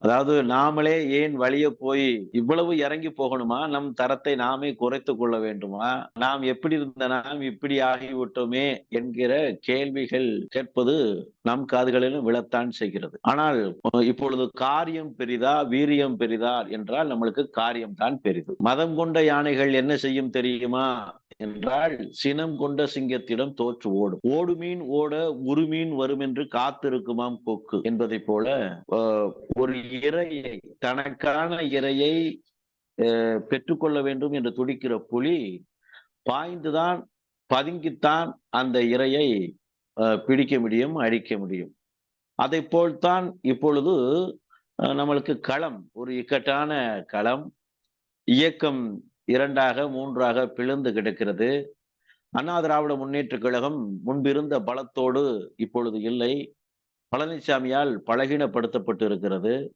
அதாவது நாமளே ஏன் வலிய போய் இவ்வளவு இறங்கி போகணுமா? நம் தரத்தை நாமே குறைத்துக் கொள்ள வேண்டுமா? நாம் எப்படி இருந்த நாம் இப்படி ஆகிவிட்டோமே என்கிற கேள்விகள் கேட்பது நம் காதுகளிலும் விழத்தான் செய்கிறது. ஆனால் இப்பொழுது காரியம் பெரிதா, வீரியம் பெரிதா என்றால் நம்மளுக்கு காரியம் தான் பெரிது. மதம் கொண்ட யானைகள் என்ன செய்யும் தெரியுமா என்றால், சினம் கொண்ட சிங்கத்திடம் தோற்று ஓடும். ஓடுமீன் ஓட உருமீன் வரும் என்று காத்திருக்குமாம் கொக்கு என்பதைப் போல, அஹ், ஒரு இரையை, தனக்கான இரையை பெற்றுக்கொள்ள வேண்டும் என்று துடிக்கிற புலி பாய்ந்துதான், பதுங்கித்தான் அந்த இரையை பிடிக்க முடியும், அழிக்க முடியும். அதை போல்தான் இப்பொழுது நம்மளுக்கு களம், ஒரு இக்கட்டான களம். இயக்கம் இரண்டாக மூன்றாக பிளந்து கிடக்கிறது. அண்ணா திராவிட முன்னேற்ற கழகம் முன்பிருந்த பலத்தோடு இப்பொழுது இல்லை. பழனிசாமியால் பலகீனப்படுத்தப்பட்டு இருக்கிறது.